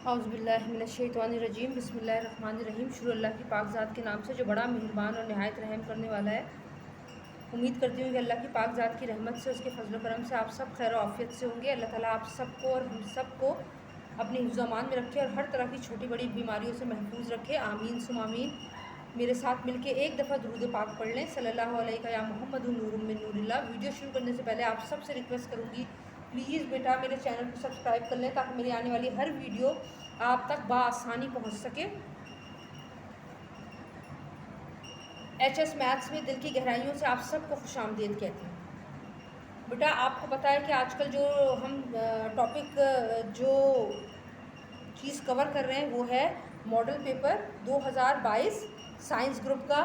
औज़ुबिल्लाहिमिनश्शैतानिर्रजीम बिस्मिल्लाहिर्रहमानिर्रहीम। शुरू अल्लाह की पाकज़ात के नाम से जो बड़ा मेहरबान और नहायत रहम करने वाला है। उम्मीद करती हूँ कि अल्लाह की पाकज़ात की रहमत से, उसके फजल करम से आप सब खैर आफियत से होंगे। अल्लाह ताला आप सबको और हम सबको अपनी हिफ्ज़ अमान में रखे और हर तरह की छोटी बड़ी बीमारियों से महफूज रखे। आमीन सुम आमीन। मेरे साथ मिलके एक दफ़ा दुरूद पाक पढ़ लें, सल्लल्लाहु अलैहि या मुहम्मदुन नूरुम मिन नूरिल्लाह। वीडियो शुरू करने से पहले आप सबसे रिक्वेस्ट करूँगी, प्लीज़ बेटा मेरे चैनल को सब्सक्राइब कर लें ताकि मेरी आने वाली हर वीडियो आप तक बआसानी पहुँच सके। HS मैथ्स में दिल की गहराइयों से आप सबको खुशामदीद कहती हूँ। बेटा आपको पता है कि आजकल जो हम टॉपिक जो चीज़ कवर कर रहे हैं वो है मॉडल पेपर 2022 साइंस ग्रुप का,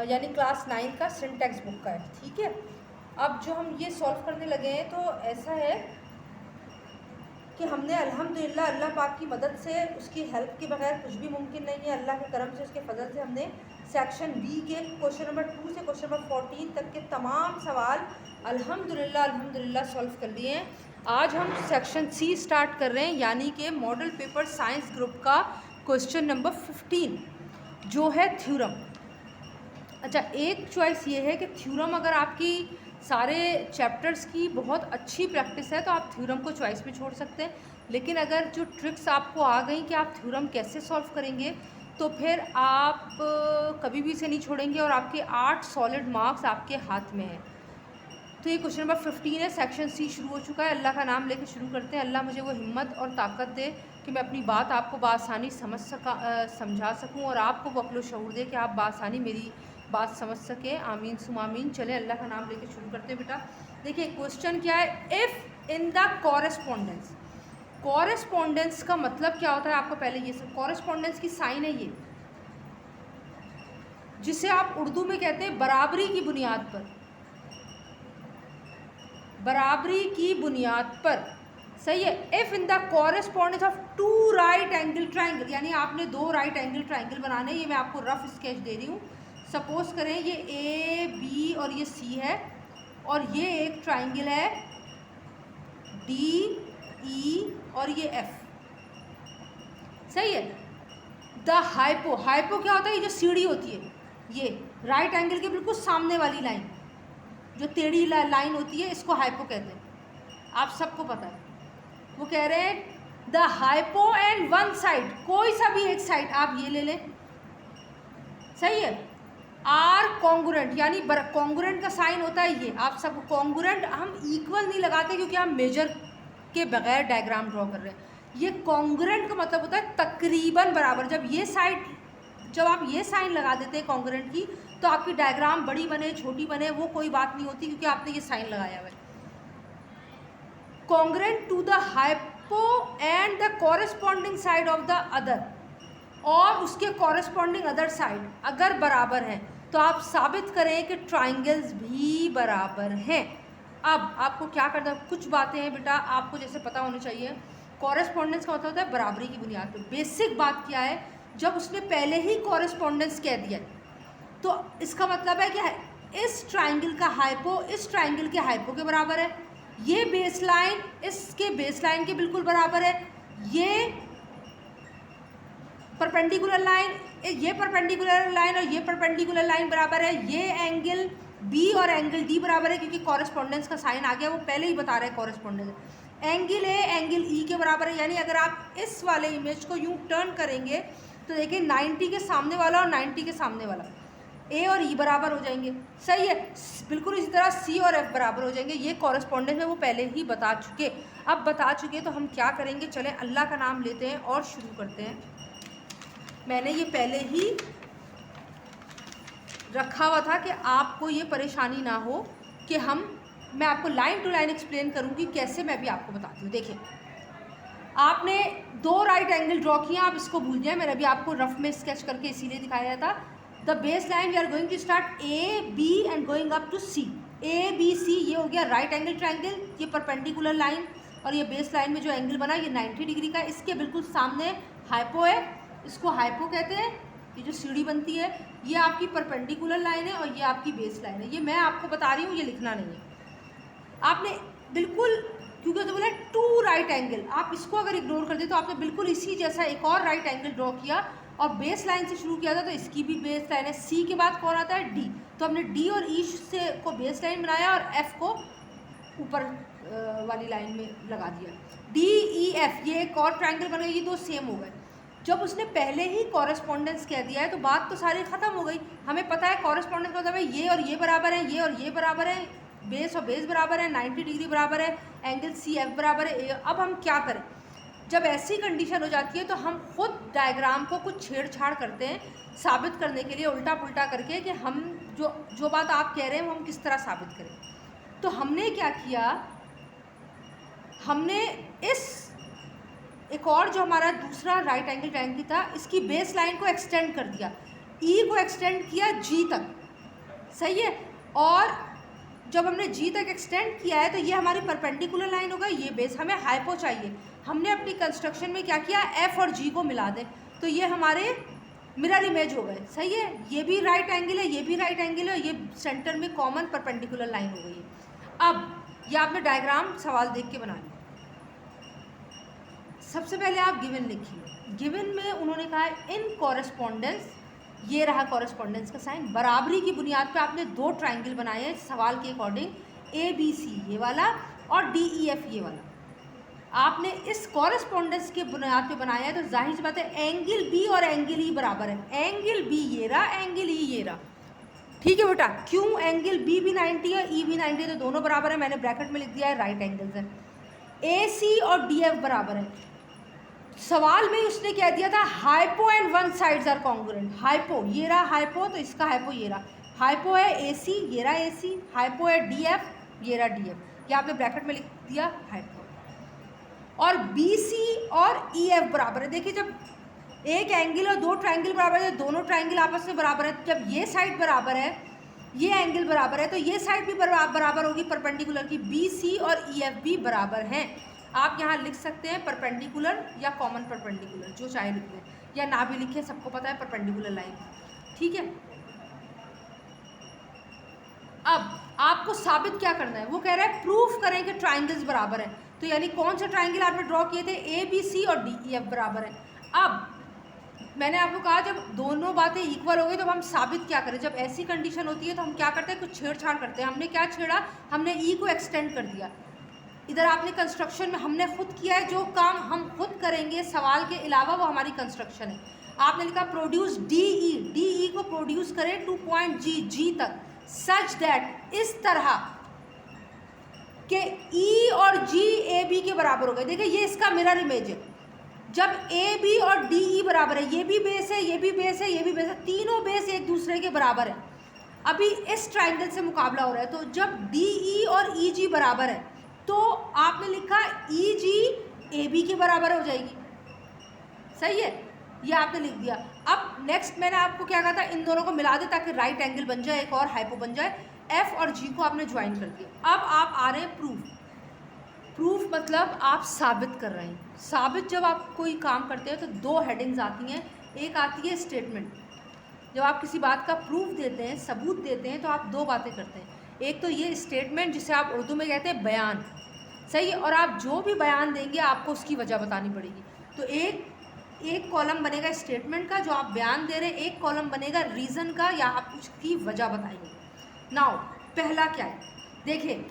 यानी क्लास 9 का सिंटैक्स बुक का है। ठीक है, अब जो हम ये सॉल्व करने लगे हैं तो ऐसा है कि हमने अल्हम्दुलिल्लाह अल्लाह पाक की मदद से, उसकी हेल्प के बगैर कुछ भी मुमकिन नहीं है। अल्लाह के करम से, उसके फजल से हमने सेक्शन बी के क्वेश्चन नंबर 2 से क्वेश्चन नंबर 14 तक के तमाम सवाल अल्हम्दुलिल्लाह सॉल्व कर लिए हैं। आज हम सेक्शन सी स्टार्ट कर रहे हैं, यानी कि मॉडल पेपर साइंस ग्रुप का क्वेश्चन नंबर 15 जो है थ्योरम। अच्छा, एक चॉइस ये है कि थ्योरम अगर आपकी सारे चैप्टर्स की बहुत अच्छी प्रैक्टिस है तो आप थ्योरम को चॉइस में छोड़ सकते हैं, लेकिन अगर जो ट्रिक्स आपको आ गई कि आप थ्योरम कैसे सॉल्व करेंगे तो फिर आप कभी भी इसे नहीं छोड़ेंगे और आपके 8 सॉलिड मार्क्स आपके हाथ में हैं। तो ये क्वेश्चन नंबर 15 है, सेक्शन सी शुरू हो चुका है। अल्लाह का नाम लेकर शुरू करते हैं। अल्लाह मुझे वो हिम्मत और ताकत दे कि मैं अपनी बात आपको बआसानी समझा सकूं और आपको वो अक्ल शऊर दे कि आप बआसानी मेरी बात समझ सके। आमीन सुम आमीन। चले अल्लाह का नाम लेकर शुरू करते हैं। बेटा देखिए क्वेश्चन क्या है, if in the correspondence. Correspondence का मतलब क्या होता है आपको पहले ये सब, कॉरेस्पॉन्डेंस की साइन है ये, जिसे आप उर्दू में कहते हैं बराबरी की बुनियाद पर। बराबरी की बुनियाद पर, सही है। If in the correspondence of 2 right angle triangle, यानी आपने 2 राइट एंगल ट्राइंगल बनाने। ये मैं आपको रफ स्केच दे रही हूँ। सपोज करें ये AB और ये C है और ये एक ट्राइंगल है DE और ये F, सही है। द हाइपो, हाइपो क्या होता है, ये जो सीढ़ी होती है, ये राइट एंगल के बिल्कुल सामने वाली लाइन, जो टेढ़ी लाइन होती है, इसको हाइपो कहते हैं, आप सबको पता है। वो कह रहे हैं the hypo and one side, कोई सा भी एक साइड आप ये ले लें, सही है, आर कॉन्ग्रुएंट, यानी कॉन्ग्रुएंट का साइन होता है ये, आप सब कॉन्ग्रुएंट हम इक्वल नहीं लगाते क्योंकि हम मेजर के बगैर डायग्राम ड्रॉ कर रहे हैं। ये कॉन्ग्रुएंट का मतलब होता है तकरीबन बराबर। जब आप ये साइन लगा देते हैं कॉन्ग्रुएंट की तो आपकी डायग्राम बड़ी बने छोटी बने वो कोई बात नहीं होती क्योंकि आपने ये साइन लगाया हुआ है। Congruent to the hypo and the corresponding side of the other, और उसके कॉरेस्पॉन्डिंग अदर साइड अगर बराबर है तो आप साबित करें कि ट्राइंगल्स भी बराबर हैं। अब आपको क्या करना है, कुछ बातें हैं बेटा आपको जैसे पता होनी चाहिए। कॉरेस्पॉन्डेंस का मतलब होता है बराबरी की बुनियाद पर। बेसिक बात क्या है, जब उसने पहले ही कॉरेस्पॉन्डेंस कह दिया तो इसका मतलब है कि इस ट्राइंगल का हाइपो इस ट्राइंगल के हाइपो के बराबर है, ये बेस लाइन इसके बेस लाइन के बिल्कुल बराबर है, ये परपेंडिकुलर लाइन, ये परपेंडिकुलर लाइन और ये परपेंडिकुलर लाइन बराबर है, ये एंगल B और एंगल D बराबर है क्योंकि कॉरेस्पॉन्डेंस का साइन आ गया, वो पहले ही बता रहा है correspondence. Angle A angle E के बराबर है, यानी अगर आप इस वाले इमेज को यूं टर्न करेंगे तो देखिए 90 के सामने वाला और 90 के सामने वाला A और E बराबर हो जाएंगे, सही है। बिल्कुल इसी तरह C और F बराबर हो जाएंगे। ये कॉरेस्पॉन्डेंस में वो पहले ही बता चुके। अब बता चुके तो हम क्या करेंगे, चलें अल्लाह का नाम लेते हैं और शुरू करते हैं। मैंने ये पहले ही रखा हुआ था कि आपको ये परेशानी ना हो कि मैं आपको लाइन टू लाइन एक्सप्लेन करूँगी कैसे, मैं भी आपको बताती हूँ। देखिए आपने 2 राइट एंगल ड्रॉ किया, आप इसको भूल जाए, मैंने अभी आपको रफ में स्केच करके इसीलिए दिखाया था। The base line we are going to start AB and going up to C। ABC ये हो गया राइट एंगल ट्राइंगल, ये परपेंडिकुलर लाइन और ये बेस लाइन में जो एंगल बना ये 90 डिग्री का, इसके बिल्कुल सामने हाइपो है, इसको हाइपो कहते हैं। ये जो सीढ़ी बनती है ये आपकी परपेंडिकुलर लाइन है और ये आपकी बेस लाइन है। ये मैं आपको बता रही हूँ, ये लिखना नहीं है। आपने बिल्कुल क्योंकि तो बोला टू राइट एंगल, आप इसको अगर इग्नोर कर दे तो आपने बिल्कुल इसी जैसा एक और राइट एंगल ड्रॉ किया और बेस लाइन से शुरू किया था, तो इसकी भी बेस लाइन है। सी के बाद कौन आता है? डी, तो हमने डी और ई से को बेस लाइन बनाया और एफ को ऊपर वाली लाइन में लगा दिया। डी ई एफ ये एक और ट्रायंगल बन गया, ये दो सेम हो गए। जब उसने पहले ही कॉरेस्पॉन्डेंस कह दिया है तो बात तो सारी ख़त्म हो गई। हमें पता है कॉरेस्पॉन्डेंस का मतलब है ये और ये बराबर है, ये और ये बराबर है, बेस और बेस बराबर है, 90 डिग्री बराबर है, एंगल सी एफ बराबर है। अब हम क्या करें? जब ऐसी कंडीशन हो जाती है तो हम खुद डायग्राम को कुछ छेड़छाड़ करते हैं साबित करने के लिए, उल्टा पुल्टा करके कि हम जो बात आप कह रहे हैं वो हम किस तरह साबित करें। तो हमने क्या किया, हमने इस एक और जो हमारा दूसरा राइट एंगल ट्रायंगल था, इसकी बेस लाइन को एक्सटेंड कर दिया, ई को एक्सटेंड किया जी तक, सही है। और जब हमने जी तक एक्सटेंड किया है तो ये हमारी परपेंडिकुलर लाइन होगा, ये बेस। हमें हाइपो चाहिए, हमने अपनी कंस्ट्रक्शन में क्या किया, एफ और जी को मिला दें, तो ये हमारे मिरर इमेज हो गए, सही है। ये भी राइट एंगल है, ये भी राइट एंगल है, ये सेंटर में कॉमन परपेंडिकुलर लाइन हो गई है। अब ये आपने डायग्राम सवाल देख के बना लिया। सबसे पहले आप गिवन लिखिए। गिवन में उन्होंने कहा है इन कॉरेस्पॉन्डेंस, ये रहा कॉरेस्पॉन्डेंस का साइन। बराबरी की बुनियाद पे आपने दो ट्रायंगल बनाए हैं सवाल के अकॉर्डिंग, ए बी सी ये वाला और डी ई एफ ये वाला। आपने इस कॉरेस्पॉन्डेंस के बुनियाद पे बनाया है, तो जाहिर सी बात है एंगल बी और एंगल ई बराबर है। एंगल बी ये रहा, एंगल ई ये रहा, ठीक है बेटा। क्यों? एंगल बी भी 90 है, ई भी 90 है, तो दोनों बराबर है। मैंने ब्रैकेट में लिख दिया है राइट एंगल्स है। ए सी और डी एफ बराबर है। सवाल में उसने कह दिया था hypo and one sides are congruent. Hypo ये रहा हाइपो, तो इसका हाइपो ये रहा। हाइपो है ए सी, ये रहा ए सी। हाइपो है डी एफ, ये रहा डी एफ। ये आपने ब्रैकेट में लिख दिया हाइपो। और बी सी और ई एफ बराबर है। देखिए जब एक एंगल और दो ट्रायंगल बराबर है, दोनों ट्रायंगल आपस में बराबर है। जब ये साइड बराबर है, ये एंगल बराबर है, तो ये साइड भी बराबर होगी परपेंडिकुलर की। बी सी और ई एफ भी बराबर हैं। आप यहाँ लिख सकते हैं परपेंडिकुलर या कॉमन परपेंडिकुलर, जो चाहे लिख दें, या ना भी लिखें, सबको पता है परपेंडिकुलर लाइन, ठीक है। अब आपको साबित क्या करना है, वो कह रहा है प्रूफ करें कि ट्रायंगल्स बराबर हैं। तो यानी कौन से ट्रायंगल आपने ड्रॉ किए थे, ए बी सी और डी ई एफ बराबर है। अब मैंने आपको कहा जब दोनों बातें इक्वल हो गई तो हम साबित क्या करें। जब ऐसी कंडीशन होती है तो हम क्या करते हैं, कुछ छेड़छाड़ करते हैं। हमने क्या छेड़ा, हमने ई को एक्सटेंड कर दिया। इधर आपने कंस्ट्रक्शन में हमने खुद किया है, जो काम हम खुद करेंगे सवाल के अलावा वो हमारी कंस्ट्रक्शन है। आपने लिखा प्रोड्यूस डी ई को प्रोड्यूस करें टू पॉइंट जी तक, सच दैट इस तरह के ई और जी ए बी के बराबर हो गए। देखिए ये इसका मिरर इमेज है। जब ए बी और डी ई बराबर है, ये भी बेस है, ये भी बेस है, ये भी बेस है, तीनों बेस एक दूसरे के बराबर है। अभी इस ट्रायंगल से मुकाबला हो रहा है, तो जब डी ई और ई जी बराबर है तो आपने लिखा ई जी ए बी के बराबर हो जाएगी, सही है, ये आपने लिख दिया। अब नेक्स्ट मैंने आपको क्या कहा था, इन दोनों को मिला दे ताकि राइट एंगल बन जाए, एक और हाइपो बन जाए। एफ और जी को आपने ज्वाइन कर दिया। अब आप आ रहे हैं प्रूफ मतलब आप साबित कर रहे हैं। साबित जब आप कोई काम करते हैं तो दो हेडिंग्स आती हैं। एक आती है स्टेटमेंट। जब आप किसी बात का प्रूफ देते हैं, सबूत देते हैं, तो आप दो बातें करते हैं। एक तो ये स्टेटमेंट जिसे आप उर्दू में कहते हैं बयान, सही है। और आप जो भी बयान देंगे आपको उसकी वजह बतानी पड़ेगी। तो एक कॉलम बनेगा स्टेटमेंट का जो आप बयान दे रहे हैं, एक कॉलम बनेगा रीज़न का या आप उसकी वजह बताएंगे। नाउ पहला क्या है, देखिए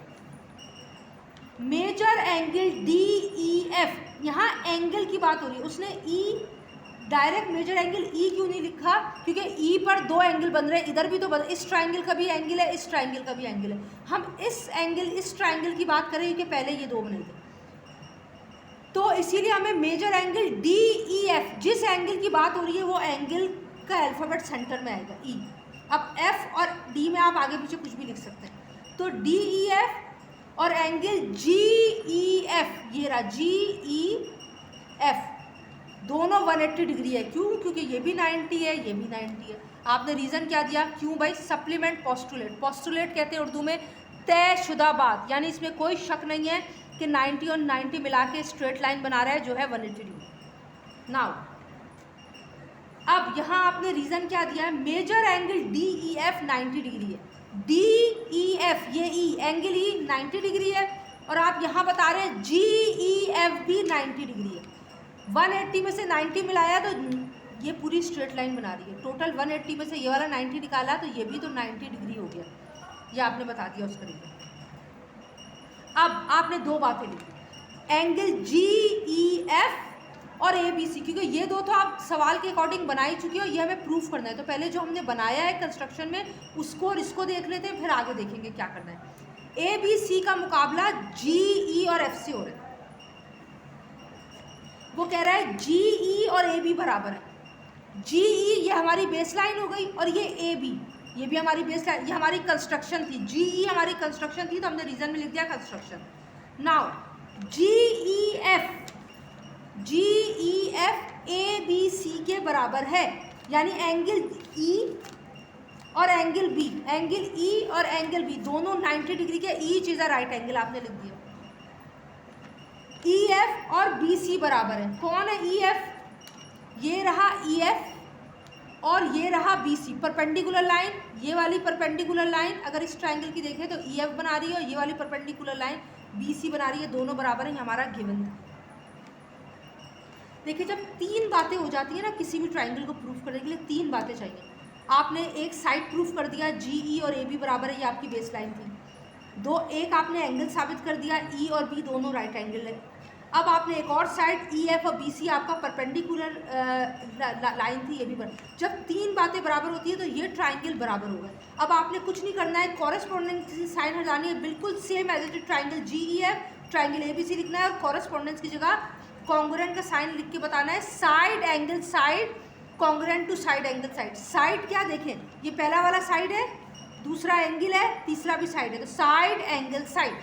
measure angle D E F, यहाँ एंगल की बात हो रही है। उसने E direct measure angle E क्यों नहीं लिखा, क्योंकि ई पर दो एंगल बन रहे हैं, इधर भी तो इस ट्रायंगल का भी एंगल है, इस ट्रायंगल का भी एंगल है। हम इस ट्रायंगल की बात करें क्योंकि पहले ये दो बने थे, तो इसीलिए हमें measure angle D E F, जिस एंगल की बात हो रही है वो एंगल का अल्फ़ाबेट सेंटर में आएगा ई। अब एफ और डी में आप आगे पीछे कुछ भी लिख सकते हैं। तो डी ई एफ और एंगल जी ई एफ, ये रहा जी ई एफ, दोनों 180 डिग्री है। क्यों? क्योंकि ये भी 90 है, ये भी 90 है। आपने रीज़न क्या दिया, क्यों भाई, सप्लीमेंट पोस्टुलेट। पोस्टुलेट कहते हैं उर्दू में तयशुदा बात, यानी इसमें कोई शक नहीं है कि 90 और 90 मिला के स्ट्रेट लाइन बना रहा है जो है 180 डिग्री। नाउ अब यहाँ आपने रीज़न क्या दिया है, measure angle D E F 90 degree है। डी ई एफ ये ई एंगल ई 90 डिग्री है, और आप यहाँ बता रहे हैं GEF भी 90 डिग्री है। 180 में से 90 मिलाया तो ये पूरी स्ट्रेट लाइन बना रही है। टोटल 180 में से ये वाला 90 निकाला तो ये भी तो 90 डिग्री हो गया। ये आपने बता दिया उसका रीजन। अब आपने दो बातें लिखी, एंगल GEF और ABC, क्योंकि ये दो तो आप सवाल के अकॉर्डिंग बना ही चुकी हो, ये हमें प्रूफ करना है। तो पहले जो हमने बनाया है कंस्ट्रक्शन में उसको और इसको देख लेते हैं, फिर आगे देखेंगे क्या करना है। ABC का मुकाबला GE और F से हो रहा है। वो कह रहा है GE और AB बराबर है। GE ये हमारी बेस लाइन हो गई और ये AB ये भी हमारी बेस लाइन, ये हमारी कंस्ट्रक्शन थी। GE हमारी कंस्ट्रक्शन थी तो हमने रीजन में लिख दिया कंस्ट्रक्शन। नाउ GEF ABC के बराबर है, यानी एंगल E और एंगल B, एंगल E और एंगल B दोनों 90 डिग्री के। Each is a right angle आपने लिख दिया। EF और BC बराबर है। कौन है EF? ये रहा EF और ये रहा BC। परपेंडिकुलर लाइन, ये वाली परपेंडिकुलर लाइन अगर इस ट्रायंगल की देखें तो EF बना रही है और ये वाली परपेंडिकुलर लाइन BC बना रही है। दोनों बराबर है, हमारा गिवन था। देखिए जब तीन बातें हो जाती है ना किसी भी ट्रायंगल को प्रूफ करने के लिए, तीन बातें चाहिए। आपने एक साइड प्रूफ कर दिया GE और AB बराबर है, ये आपकी बेस लाइन थी। एक आपने एंगल साबित कर दिया, E और B दोनों राइट एंगल है। अब आपने एक और साइड EF और BC आपका परपेंडिकुलर लाइन थी, ये भी बराबर। जब तीन बातें बराबर होती है तो ये ट्रायंगल बराबर होगा। अब आपने कुछ नहीं करना है, कॉरेस्पॉन्डेंस की साइन हटानी है, बिल्कुल same as it triangle GEF triangle ABC लिखना है और कॉरेस्पॉन्डेंस की जगह कॉन्ग्रुएंट का साइन लिख के बताना है। Side angle side congruent to side angle side. Side क्या देखें, ये पहला वाला साइड है, दूसरा एंगल है, तीसरा भी साइड है, तो side angle side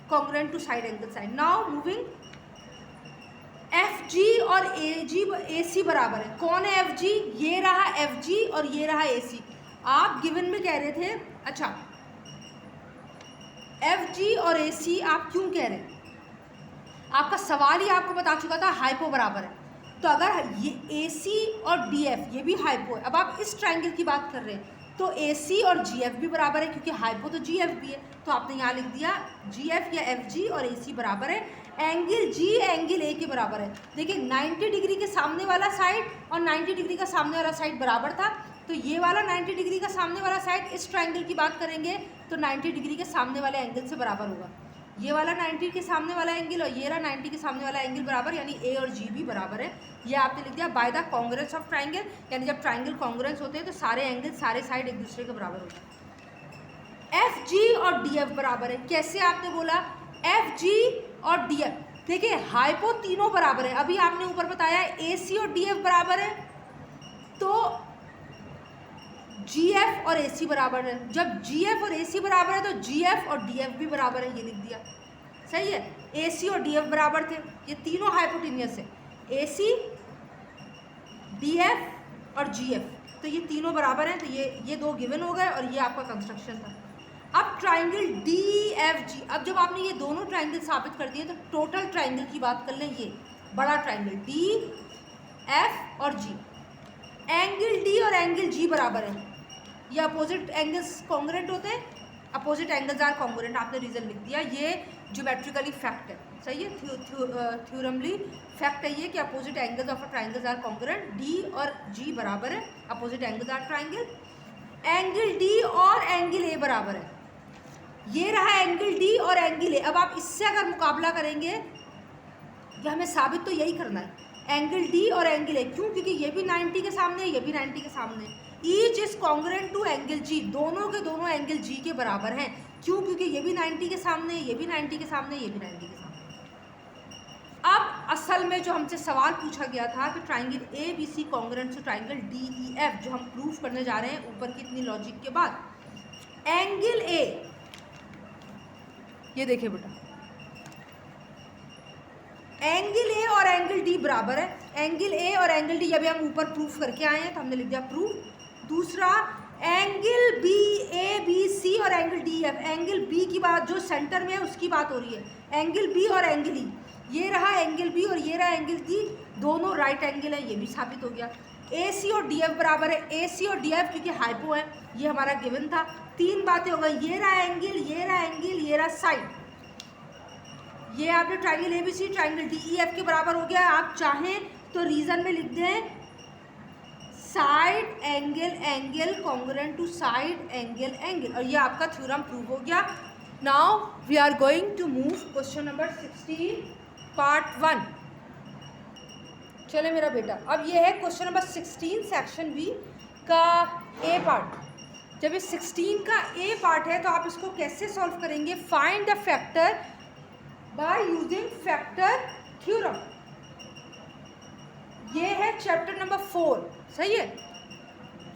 congruent to side angle side. Now moving, FG और AC बराबर है। कौन है FG? ये रहा FG और ये रहा AC। आप गिवन में कह रहे थे, अच्छा FG और AC आप क्यों कह रहे हैं? आपका सवाल ही आपको बता चुका था हाइपो बराबर है। तो अगर ये AC और DF ये भी हाइपो है, अब आप इस ट्रायंगल की बात कर रहे हैं तो AC और GF भी बराबर है, क्योंकि हाइपो तो GF भी है। तो आपने यहाँ लिख दिया GF या FG और AC बराबर है। एंगल G एंगल A के बराबर है। देखिए 90 डिग्री के सामने वाला साइड और 90 डिग्री का सामने वाला साइड बराबर था, तो ये वाला 90 डिग्री का सामने वाला साइड इस ट्रायंगल की बात करेंगे तो 90 डिग्री के सामने वाले एंगल से बराबर होगा। ये वाला 90 के सामने वाला एंगल और ये रहा 90 के सामने वाला एंगल बराबर, यानी A और G भी बराबर है। ये आपने लिख दिया by the congruence of triangle, यानी जब ट्रायंगल कॉन्ग्रुएंस होते हैं तो सारे एंगल सारे साइड एक दूसरे के बराबर होते हैं। FG और DF बराबर है। कैसे आपने बोला FG और DF? देखिए हाइपो तीनों बराबर है। अभी आपने ऊपर बताया AC और DF बराबर है, तो GF और AC बराबर है। जब GF और AC बराबर है तो GF और DF भी बराबर है, ये लिख दिया। सही है, AC और DF बराबर थे, ये तीनों हाइपोटेनियस है। AC, DF और GF, तो ये तीनों बराबर हैं। तो ये दो गिवन हो गए और ये आपका कंस्ट्रक्शन था। अब ट्रायंगल DFG, अब जब आपने ये दोनों ट्रायंगल साबित कर दिए तो टोटल ट्रायंगल की बात कर लें। ये बड़ा ट्रायंगल DF और G, एंगल D और एंगल G बराबर है। ये अपोजिट एंगल्स कॉन्ग्रुएंट होते हैं, अपोजिट एंगल्स आर कॉन्ग्रुएंट, आपने रीजन लिख दिया। ये ज्योमेट्रिकली फैक्ट है, सही है, थ्योरमली फैक्ट है ये कि opposite angles of a triangles are congruent. D और G बराबर है, opposite angles are triangle. Angle D और एंगल A बराबर है। ये रहा एंगल D और एंगल A। अब आप इससे अगर मुकाबला करेंगे, कि हमें साबित तो यही करना है, एंगल D और एंगल A। क्यों? क्योंकि ये भी 90 के सामने है, ये भी 90 के सामने है। Each is congruent to angle G, दोनों के दोनों एंगल G के बराबर हैं। क्यों? क्योंकि ये भी 90 के सामने है, ये भी 90 के सामने है, ये भी 90 के सामने। अब असल में जो हमसे सवाल पूछा गया था कि triangle ABC congruent to triangle DEF, जो हम प्रूफ करने जा रहे हैं ऊपर की इतनी लॉजिक के बाद। एंगल A, ये देखिए बेटा, एंगल A और एंगल D बराबर है। एंगल A और एंगल D अभी हम ऊपर प्रूफ करके आए हैं तो हमने लिख दिया प्रूफ। दूसरा एंगल BABC और एंगल DF, एंगल B की बात जो सेंटर में है उसकी बात हो रही है। एंगल B और एंगल E, ये रहा एंगल B और ये रहा एंगल D, दोनों राइट एंगल है, ये भी साबित हो गया। AC और DF बराबर है। AC और DF क्योंकि हाइपो है, ये हमारा गिवन था। तीन बातें हो गई, ये रहा एंगल, ये रहा एंगल, ये रहा साइड। ये आपने ट्राइंगल ABC ट्राइंगल DEF के बराबर हो गया। आप चाहें तो रीजन में लिख दें side angle angle congruent to side angle angle, और ये आपका थ्योरम प्रूव हो गया। Now we are going to move question number 16 part 1। चले मेरा बेटा, अब ये है क्वेश्चन नंबर 16 सेक्शन बी का ए पार्ट। जब ये 16 का ए पार्ट है तो आप इसको कैसे सॉल्व करेंगे? Find the factor by using factor theorem. ये है चैप्टर नंबर 4, सही है।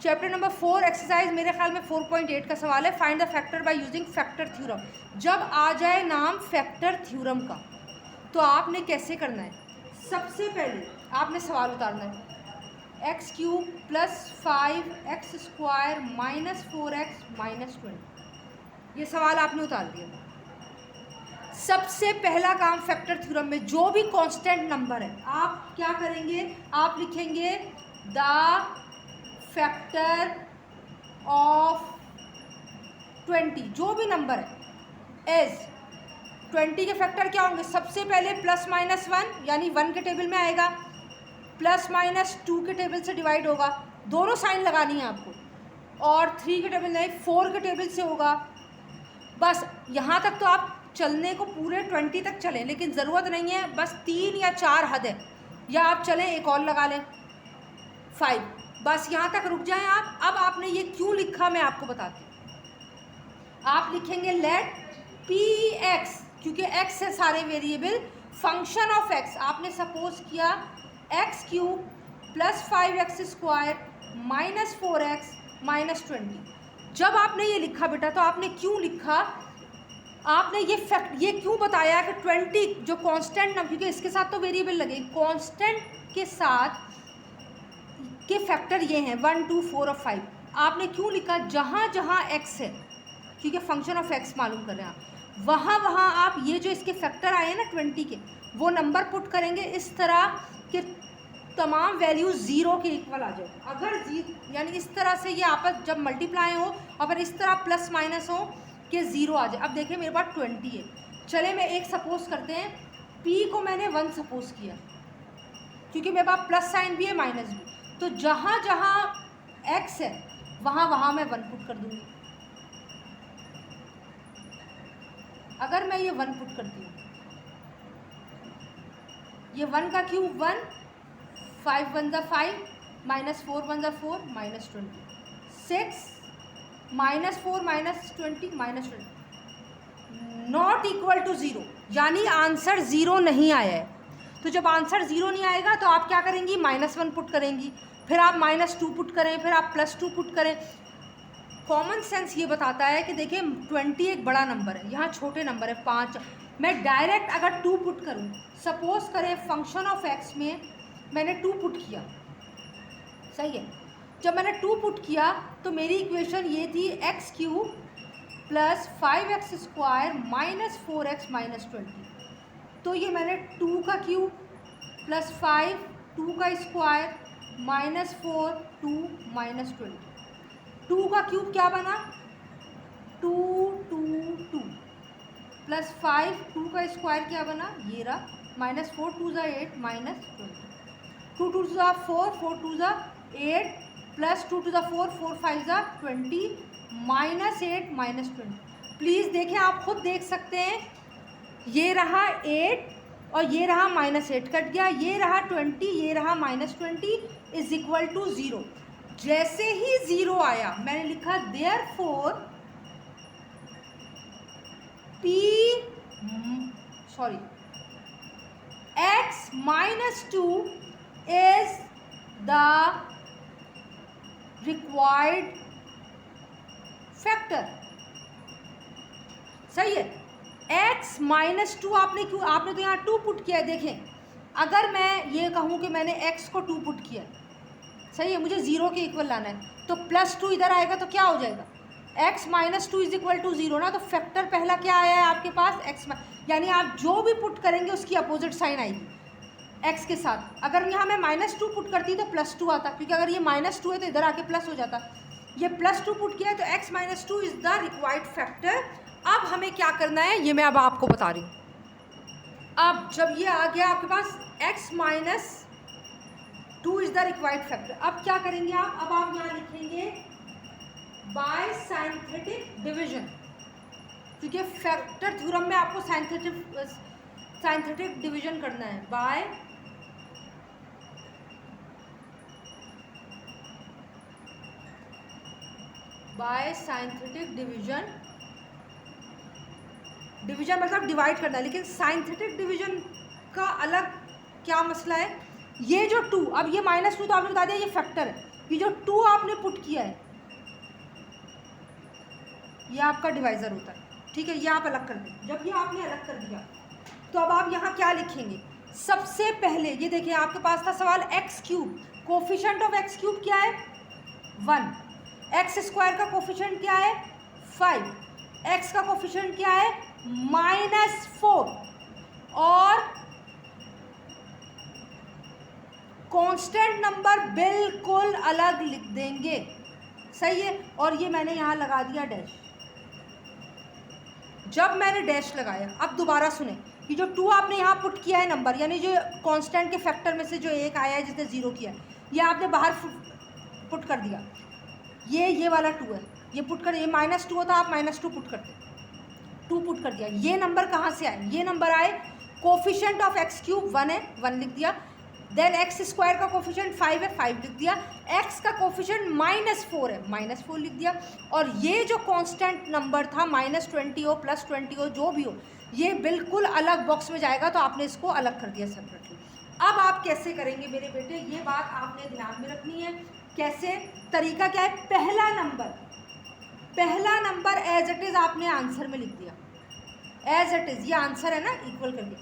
चैप्टर नंबर 4 एक्सरसाइज मेरे ख्याल में 4.8 का सवाल है, find the factor by using factor theorem. जब आ जाए नाम फैक्टर थ्योरम का तो आपने कैसे करना है? सबसे पहले आपने सवाल उतारना है x³ + 5x² - 4x - 20। ये सवाल आपने उतार दिया। सबसे पहला काम फैक्टर थ्योरम में जो भी कांस्टेंट नंबर है आप क्या करेंगे? आप लिखेंगे द फैक्टर ऑफ 20, जो भी नंबर है एज 20 के फैक्टर क्या होंगे? सबसे पहले +-1 यानी 1 के टेबल में आएगा, +-2 के टेबल से डिवाइड होगा, दोनों साइन लगानी है आपको, और 3 के टेबल नहीं 4 के टेबल से होगा। बस यहाँ तक तो आप चलने को पूरे 20 तक चलें, लेकिन ज़रूरत नहीं है, बस 3 या 4 हद है, या आप चलें एक और लगा लें 5, बस यहाँ तक रुक जाएं आप। अब आपने ये क्यों लिखा मैं आपको बताती हूँ। आप लिखेंगे लेट Px, क्योंकि x है सारे वेरिएबल, फंक्शन ऑफ x आपने सपोज किया x³ + 5x² - 4x - 20। जब आपने ये लिखा बेटा तो आपने क्यों लिखा? आपने ये क्यों बताया कि 20 जो कांस्टेंट नंबर, क्योंकि इसके साथ तो वेरिएबल लगे, कांस्टेंट के साथ के फैक्टर ये हैं 1, 2, 4 और 5। आपने क्यों लिखा? जहाँ जहाँ x है, क्योंकि फंक्शन ऑफ x मालूम कर रहे हैं आप, वहाँ वहाँ आप ये जो इसके फैक्टर आए हैं ना 20 के, वो नंबर पुट करेंगे इस तरह कि तमाम वैल्यूज 0 के इक्वल आ जाए। अगर यानी इस तरह से ये आपस जब मल्टीप्लाई हो, अगर इस तरह प्लस माइनस हो कि 0 आ जाए। अब देखिए मेरे पास 20 है, चले मैं एक सपोज करते हैं, p को मैंने 1 सपोज किया, क्योंकि मेरे पास प्लस साइन भी है माइनस भी, तो जहाँ जहाँ x है वहाँ वहाँ मैं 1 पुट कर दूँगी। अगर मैं ये 1 पुट करती हूँ, ये 1 का क्यूब 1, 5 1 = 5, -4 1 = 4, -20, 6 -4 -20 -20 नॉट इक्वल टू 0, यानी आंसर 0 नहीं आया है। तो जब आंसर 0 नहीं आएगा तो आप क्या करेंगी? -1 पुट करेंगी, फिर आप -2 पुट करें, फिर आप +2 पुट करें। कॉमन सेंस ये बताता है कि देखिए 20 एक बड़ा नंबर है, यहाँ छोटे नंबर है 5। मैं डायरेक्ट अगर 2 पुट करूँ, सपोज करें फंक्शन ऑफ x में मैंने 2 पुट किया, सही है। जब मैंने 2 पुट किया तो मेरी इक्वेशन ये थी x³ + 5x² - 4x - 20। तो ये मैंने 2 का क्यूब + 5 2 का स्क्वायर -4 2 -20। 2 का क्यूब क्या बना? 2 2 2 + 5 2 का स्क्वायर क्या बना? ये रहा, -4 2 = 8 -20। 2 2 = 4 4 2 = 8 + 2 to the 4 4 5 = 20 -8 -20। प्लीज़ देखें, आप खुद देख सकते हैं, ये रहा 8 और ये रहा -8 कट गया, ये रहा 20, ये रहा -20 = 0। जैसे ही 0 आया मैंने लिखा therefore x - 2 is the required factor, सही है। x - 2 आपने क्यों? आपने तो यहाँ 2 पुट किया है। देखें, अगर मैं ये कहूँ कि मैंने x को 2 पुट किया, सही है, मुझे 0 के इक्वल लाना है, तो +2 इधर आएगा तो क्या हो जाएगा? x - 2 = 0 ना। तो फैक्टर पहला क्या आया है आपके पास? x, यानी आप जो भी पुट करेंगे उसकी अपोजिट साइन आएगी x के साथ। अगर यहाँ मैं -2 पुट करती तो +2 आता, क्योंकि अगर ये -2 है तो इधर आके प्लस हो जाता। ये +2 पुट किया है तो x - 2 is the required factor. अब हमें क्या करना है ये मैं अब आपको बता रही हूँ। अब जब ये आ गया आपके पास x minus 2 is the required factor, अब क्या करेंगे आप, अब आप यहाँ लिखेंगे बाय साइंथेटिक डिवीजन, क्योंकि फैक्टर थ्योरम में आपको साइंथेटिक डिवीजन करना है। बाय साइंथेटिक डिवीजन, डिवीजन मतलब डिवाइड करना है, लेकिन साइंथेटिक डिवीजन का अलग क्या मसला है। ये जो 2, अब ये -2 तो आपने बता दिया ये फैक्टर है, ये जो 2 आपने पुट किया है ये आपका डिवाइज़र होता है, ठीक है, ये आप अलग कर दें। जब ये आपने अलग कर दिया तो अब आप यहाँ क्या लिखेंगे, सबसे पहले ये देखिए आपके पास था सवाल x3, कोफिशिएंट ऑफ x3 क्या है 1, x² का कोफिशिएंट क्या है 5, x का कोफिशिएंट क्या है -4, और कांस्टेंट नंबर बिल्कुल अलग लिख देंगे, सही है। और ये मैंने यहाँ लगा दिया डैश। जब मैंने डैश लगाया, अब दोबारा सुने, ये जो 2 आपने यहाँ पुट किया है नंबर, यानी जो कांस्टेंट के फैक्टर में से जो एक आया है जिसने 0 किया है, ये आपने बाहर पुट कर दिया। ये वाला 2 है, ये पुट कर, ये -2 होता आप -2 पुट करते, 2 पुट कर दिया। ये नंबर कहाँ से आए, ये नंबर आए, कोफिशिएंट ऑफ x³ 1 है, 1 लिख दिया। देन x² का कोफिशिएंट 5 है, 5 लिख दिया। x का कोफिशिएंट -4 है, -4 लिख दिया। और ये जो कांस्टेंट नंबर था -20 हो +20 हो जो भी हो, ये बिल्कुल अलग बॉक्स में जाएगा, तो आपने इसको अलग कर दिया सेपरेटली। अब आप कैसे करेंगे मेरे बेटे, ये बात आपने ध्यान में रखनी है। कैसे, तरीका क्या है, पहला नंबर एज इट इज़ आपने आंसर में लिख दिया, एज इट इज़, ये आंसर है ना, इक्वल करके।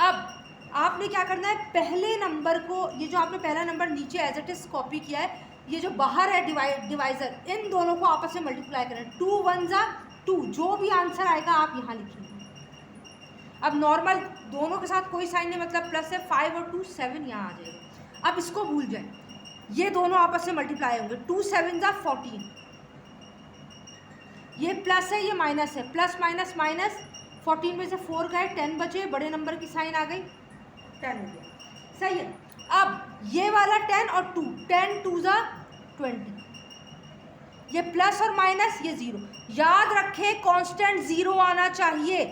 अब आपने क्या करना है, पहले नंबर को, ये जो आपने पहला नंबर नीचे एज इट इज़ कॉपी किया है, ये जो बाहर है डिवाइज़र, इन दोनों को आपस में मल्टीप्लाई करें, 2 1 जा 2, जो भी आंसर आएगा आप यहाँ लिखिए। अब नॉर्मल दोनों के साथ कोई साइन नहीं, मतलब प्लस है, 5 और 2 7 यहाँ आ जाएगा। अब इसको भूल जाए, ये दोनों आपस में मल्टीप्लाई होंगे, 2 7 जा 14, ये प्लस है ये माइनस है, प्लस माइनस माइनस, 14 में से 4 गए, 10 बचे, बड़े नंबर की साइन आ गई, 10 हो गया, सही है। अब ये वाला 10 और 2, 10 2 जा 20, ये प्लस और माइनस, ये 0। याद रखें कांस्टेंट 0 आना चाहिए,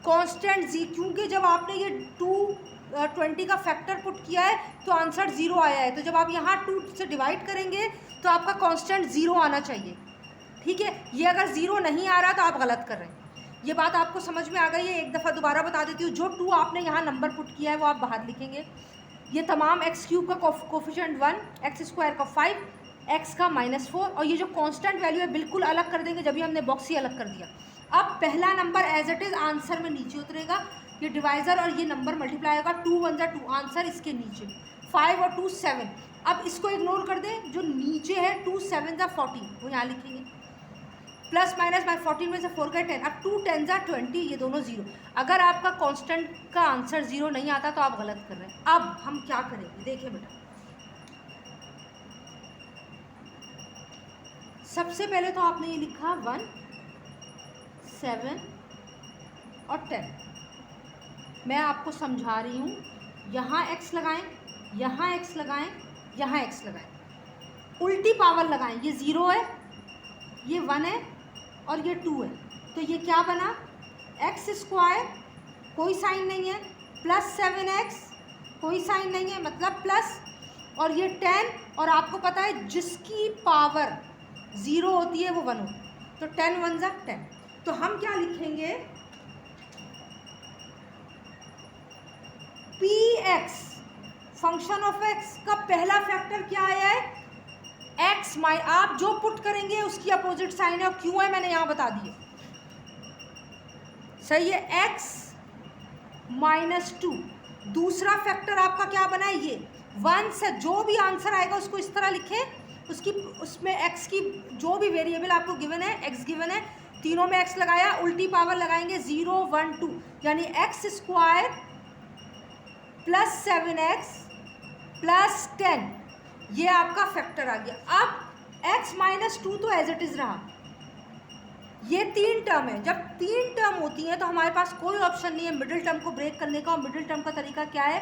कांस्टेंट 0, क्योंकि जब आपने ये 20 का फैक्टर पुट किया है तो आंसर 0 आया है, तो जब आप यहाँ 2 से डिवाइड करेंगे तो आपका कांस्टेंट 0 आना चाहिए, ठीक है। ये अगर 0 नहीं आ रहा तो आप गलत कर रहे हैं। ये बात आपको समझ में आ गई है, एक दफ़ा दोबारा बता देती हूँ। जो 2 आपने यहाँ नंबर पुट किया है वो आप बाहर लिखेंगे। ये तमाम x³ का कोफिशिएंट 1, x² का 5, x का -4, और ये जो कांस्टेंट वैल्यू है बिल्कुल अलग कर देंगे, जब भी हमने बॉक्स ही अलग कर दिया। अब पहला number as it is answer में नीचे उतरेगा, ये डिवाइज़र और ये नंबर मल्टीप्लाई होगा, 2 1 जा 2, आंसर इसके नीचे, 5 और 2 7। अब इसको इग्नोर कर दें, जो नीचे है 2 7 जा 14, वो यहाँ लिखेंगे, प्लस माइनस बाय 14 में से 4 गए 10, अब 2 10 जा 20, ये दोनों 0। अगर आपका कांस्टेंट का आंसर 0 नहीं आता तो आप गलत कर रहे हैं। अब हम क्या करेंगे, देखिए बेटा, सबसे पहले तो आपने ये लिखा 1 7 और 10, मैं आपको समझा रही हूँ, यहाँ x लगाएं, यहाँ x लगाएं, यहाँ x लगाएं, उल्टी पावर लगाएं, ये 0 है, ये 1 है और ये 2 है, तो ये क्या बना, x² कोई साइन नहीं है, प्लस 7x कोई साइन नहीं है, मतलब प्लस, और ये 10, और आपको पता है जिसकी पावर 0 होती है वो 1 होती है, तो 10 1 जा 10। तो हम क्या लिखेंगे, px फंक्शन ऑफ x का पहला फैक्टर क्या आया है, x, आप जो पुट करेंगे उसकी अपोजिट साइन है, और क्यों है मैंने यहाँ बता दिए, सही है, x -2। दूसरा फैक्टर आपका क्या बना है, ये 1 से जो भी आंसर आएगा उसको इस तरह लिखें, उसकी उसमें x की जो भी वेरिएबल आपको गिवन है, x गिवन है, तीनों में x लगाया, उल्टी पावर लगाएंगे, 0 1 2, यानी x² प्लस 7x प्लस 10, ये आपका फैक्टर आ गया। अब x -2 तो एज इट इज़ रहा, ये 3 टर्म है। जब 3 टर्म होती हैं तो हमारे पास कोई ऑप्शन नहीं है मिडिल टर्म को ब्रेक करने का। और मिडिल टर्म का तरीका क्या है,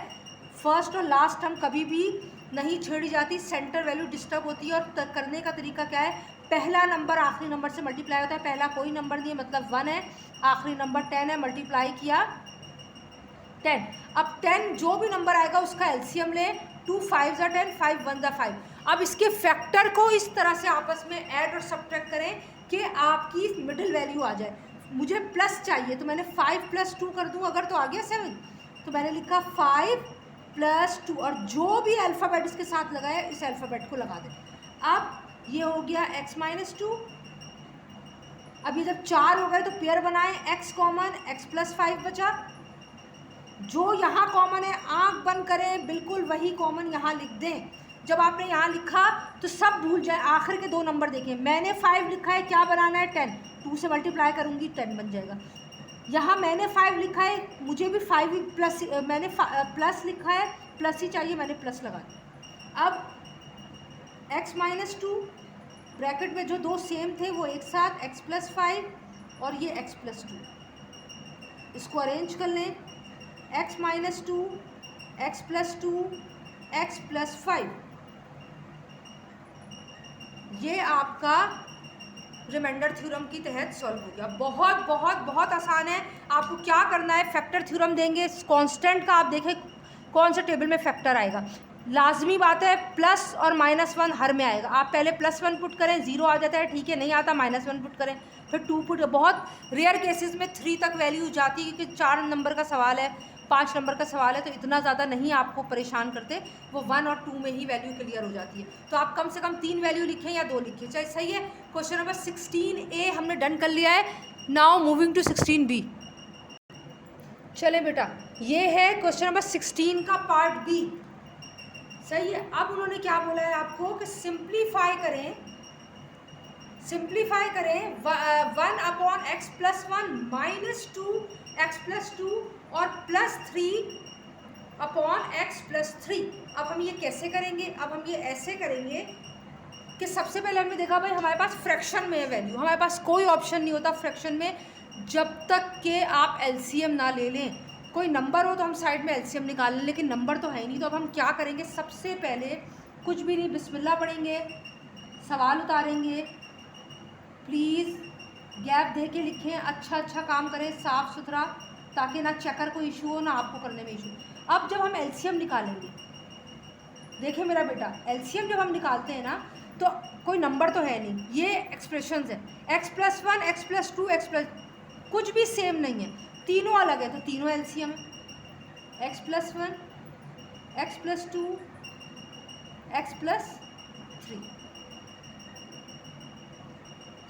फर्स्ट और लास्ट टर्म कभी भी नहीं छेड़ी जाती, सेंटर वैल्यू डिस्टर्ब होती है। और करने का तरीका क्या है, पहला नंबर आखिरी नंबर से मल्टीप्लाई होता है। पहला कोई नंबर नहीं है मतलब 1 है, आखिरी नंबर 10 है, मल्टीप्लाई किया 10। अब 10 जो भी नंबर आएगा उसका एलसीएम लें, 2 5 ज़ा 10, 5 1 ज़ा 5। अब इसके फैक्टर को इस तरह से आपस में ऐड और सब्ट्रैक्ट करें कि आपकी मिडिल वैल्यू आ जाए। मुझे प्लस चाहिए तो मैंने 5 + 2 कर दूँ, अगर तो आ गया 7, तो मैंने लिखा 5 + 2 और जो भी अल्फ़ाबेट इसके साथ लगाया इस अल्फ़ाबेट को लगा दें। अब ये हो गया x - 2। अब ये जब 4 हो गए तो पेयर बनाएं, x कॉमन, x + 5 बचा। जो यहाँ कॉमन है आंख बंद करें, बिल्कुल वही कॉमन यहाँ लिख दें। जब आपने यहाँ लिखा तो सब भूल जाए, आखिर के 2 नंबर देखें। मैंने 5 लिखा है, क्या बनाना है 10, 2 से मल्टीप्लाई करूँगी 10 बन जाएगा। यहाँ मैंने 5 लिखा है, मुझे भी 5 प्लस, मैंने प्लस लिखा है, प्लस ही चाहिए, मैंने प्लस लगा दिया। अब x - 2 ब्रैकेट में जो 2 सेम थे वो एक साथ, x + 5 और ये x + 2, इसको अरेंज कर लें। x - 2, x + 2, x + 5, ये आपका रिमाइंडर थ्योरम की तहत सॉल्व हो गया। बहुत बहुत बहुत आसान है। आपको क्या करना है, फैक्टर थ्योरम देंगे, कांस्टेंट का आप देखें कौन सा टेबल में फैक्टर आएगा। लाजमी बात है प्लस और -1 हर में आएगा। आप पहले +1 पुट करें, 0 आ जाता है, ठीक है, नहीं आता -1 पुट करें, फिर 2 पुट। बहुत रेयर केसेस में 3 तक वैल्यू जाती है क्योंकि 4 नंबर का सवाल है, 5 नंबर का सवाल है, तो इतना ज़्यादा नहीं आपको परेशान करते, वो 1 और 2 में ही वैल्यू क्लियर हो जाती है। तो आप कम से कम 3 वैल्यू लिखें या 2 लिखें, चाहे सही है। क्वेश्चन नंबर 16A हमने डन कर लिया है। Now moving to 16B। चले बेटा, ये है क्वेश्चन नंबर 16 का पार्ट बी। सही है। अब उन्होंने क्या बोला है आपको कि सिंप्लीफाई करें 1/x + 1 - 2x + 2 और +3/x + 3। अब हम ये कैसे करेंगे, अब हम ये ऐसे करेंगे कि सबसे पहले हमने देखा भाई हमारे पास फ्रैक्शन में है वैल्यू, हमारे पास कोई ऑप्शन नहीं होता फ्रैक्शन में जब तक कि आप एलसीएम ना ले लें। कोई नंबर हो तो हम साइड में एलसीएम निकाल लें, लेकिन नंबर तो है ही नहीं। तो अब हम क्या करेंगे, सबसे पहले कुछ भी नहीं, बिस्मिल्लाह पढ़ेंगे, सवाल उतारेंगे। प्लीज़ गैप दे के लिखें, अच्छा काम करें, साफ़ सुथरा, ताकि ना चेकर को इशू हो ना आपको करने में इशू। अब जब हम एलसीएम निकालेंगे, देखिए मेरा बेटा, एलसीएम जब हम निकालते हैं ना तो कोई नंबर तो है नहीं, ये एक्सप्रेशंस है। x + 1, x + 2, कुछ भी सेम नहीं है, तीनों अलग है, तो तीनों एलसीएम है। x + 1, x + 2, x + 3,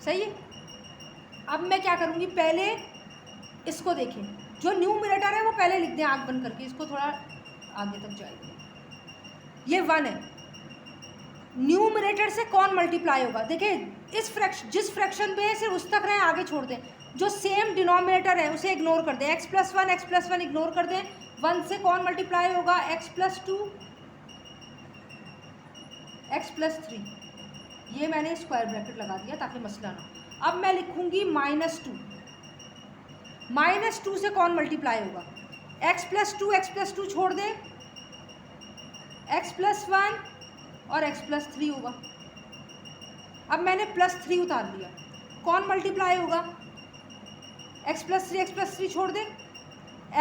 सही है। अब मैं क्या करूँगी, पहले इसको देखें, जो न्यूमरेटर है वो पहले लिख दें आँख बंद करके, इसको थोड़ा आगे तक जाएगी। ये 1 है, न्यूमरेटर से कौन मल्टीप्लाई होगा, देखिए इस जिस फ्रैक्शन पे है सिर्फ उस तक रहें, आगे छोड़ दें। जो सेम डिनोमिनेटर है उसे इग्नोर कर दें, x + 1, x + 1 इग्नोर कर दें। 1 से कौन मल्टीप्लाई होगा, x + 2, x + 3। ये मैंने स्क्वायर ब्रैकेट लगा दिया ताकि मसला ना हो। अब मैं लिखूंगी -2, -2 से कौन मल्टीप्लाई होगा, x + 2, x + 2 छोड़ दें, x + 1 और x + 3 होगा। अब मैंने +3 उतार दिया, कौन मल्टीप्लाई होगा, x + 3, x + 3 छोड़ दें,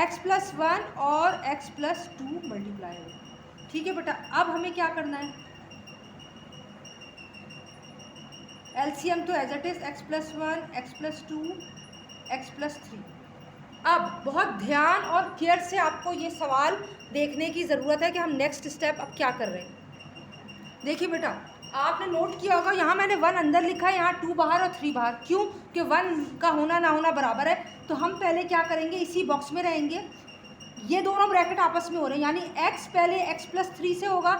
x + 1 और x + 2 मल्टीप्लाई होगा। ठीक है बेटा, अब हमें क्या करना है, एलसीएम तो as it is x + 1, x + 2, x + 3। अब बहुत ध्यान और केयर से आपको ये सवाल देखने की ज़रूरत है कि हम नेक्स्ट स्टेप अब क्या कर रहे हैं। देखिए बेटा, आपने नोट किया होगा यहाँ मैंने 1 अंदर लिखा है, यहाँ 2 बाहर और 3 बाहर, क्यों कि 1 का होना ना होना बराबर है। तो हम पहले क्या करेंगे, इसी बॉक्स में रहेंगे, ये दोनों ब्रैकेट आपस में हो रहे हैं, यानी x पहले x + 3 से होगा,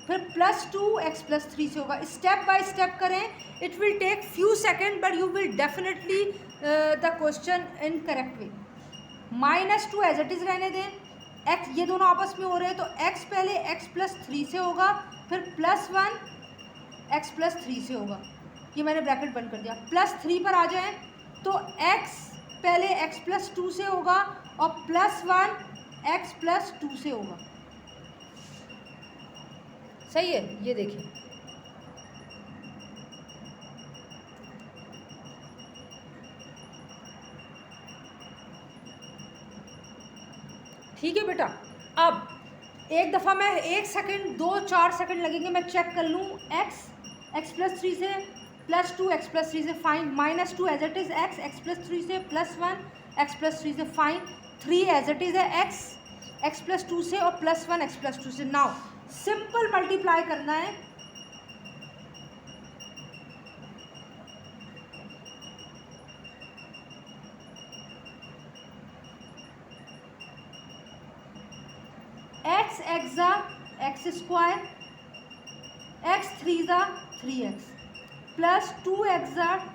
फिर +2 x + 3 से होगा। स्टेप बाय स्टेप करें, it will take few second but you will definitely the question in correct way. -2 as it is रहने दें, x ये दोनों आपस में हो रहे हैं तो x पहले x + 3 से होगा, फिर +1 x + 3 से होगा। ये मैंने ब्रैकेट बंद कर दिया। +3 पर आ जाएं तो x पहले x+2 से होगा और +1 x+2 से होगा। सही है, ये देखिए ठीक है बेटा। अब एक दफ़ा मैं 1 सेकंड 2-4 सेकंड लगेंगे, मैं चेक कर लूँ x+3 से +2 x+3 से fine, -2 as it is x+3 से +1 x+3 से फाइन, 3 एज इट इज़ है x+2 से और +1 x+2 से। नाउ सिंपल मल्टीप्लाई करना है। x x x², x3 3x, +2x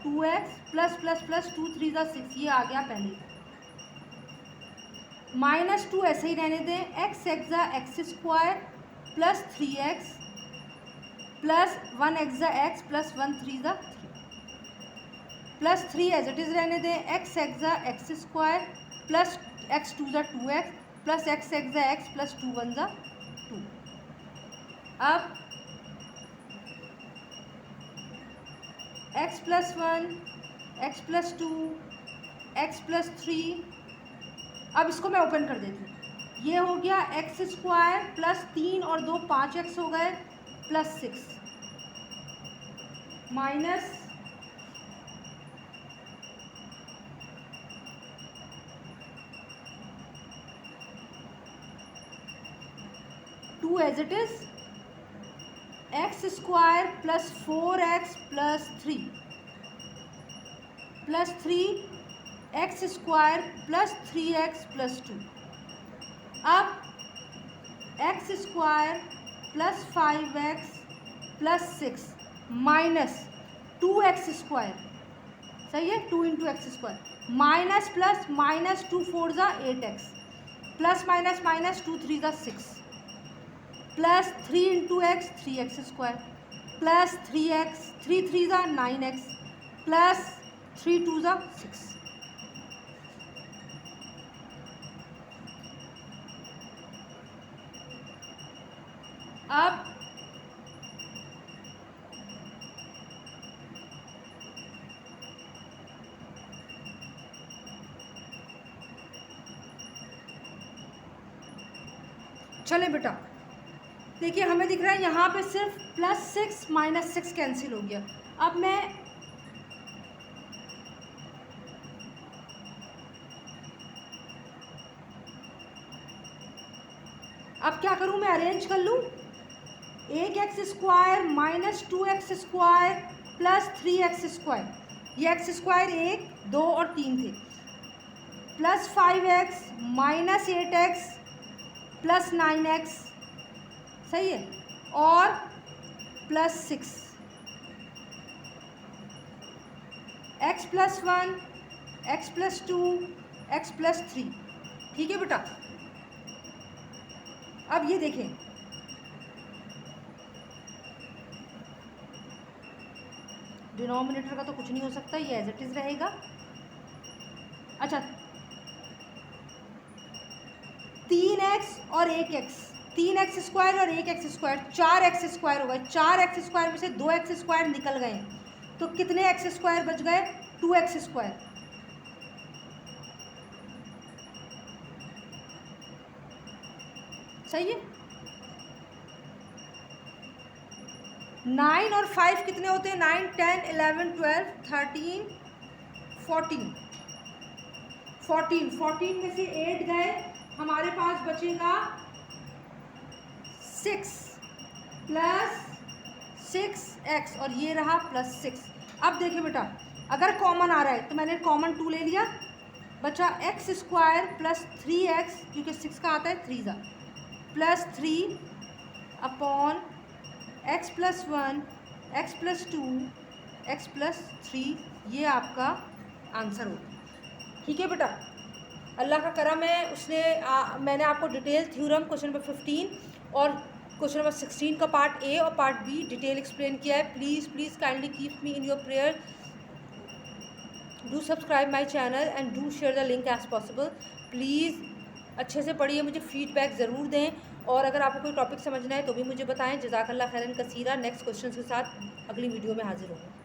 2x, +++2 3 6, ये आ गया पहले। -2 ऐसे ही रहने दें, x x² +3x, +1x x, +1 3 +3 as it is रहने दें, x x² +x2 2x, +x x, +2 1 2। अब x+1 x+2 x+3, अब इसको मैं ओपन कर देती हूँ। ये हो गया x² +3 और 2 5x हो गए, +6 minus two as it is x² +4x +3 x² +3x +2। अब x² +5x +6 माइनस 2x², सही है, 2 × x², minus plus -2 4 8x, plus minus -2 3 6, plus 3 × x 3x², plus 3x 3 3 9x, plus 3 2 6। अब चले बेटा, देखिए हमें दिख रहा है यहाँ पे सिर्फ +6 -6 कैंसिल हो गया। अब मैं क्या करूँ, मैं अरेंज कर लूँ। 1x² -2x² +3x², ये x² 1 2 और 3 थे, प्लस 5x -8x +9x, सही है, और +6 x+1 x+2 x+3। ठीक है बेटा। अब ये देखें, डिनोमिनेटर का तो कुछ नहीं हो सकता, ये एज इट इज़ रहेगा। अच्छा, 3x और 1x, 3x² और 1x², 4x² हो गए। 4x² में से 2x² निकल गए, तो कितने x² बच गए? 2x²। सही है। 9 और 5 कितने होते हैं? 9 10 11 12 13 14, 14 में से 8 गए, हमारे पास बचेगा 6 + 6x, और ये रहा +6। अब देखिए बेटा, अगर कॉमन आ रहा है तो मैंने कॉमन 2 ले लिया, बचा x² +3x, क्योंकि 6 का आता है 3 +3 अपॉन x+1 x+2 x+3, ये आपका आंसर होगा। ठीक है बेटा, अल्लाह का करम है, उसने मैंने आपको डिटेल थ्योरम क्वेश्चन नंबर 15 और क्वेश्चन नंबर 16 का पार्ट ए और पार्ट बी डिटेल एक्सप्लेन किया है। Please kindly keep me in your prayer. Do subscribe my channel and do share the link as possible. Please अच्छे से पढ़िए, मुझे feedback ज़रूर दें, और अगर आपको कोई टॉपिक समझना है तो भी मुझे बताएं। जज़ाकल्लाह खैरन कसीरा। नेक्स्ट क्वेश्चन के साथ अगली वीडियो में हाजिर होंगे।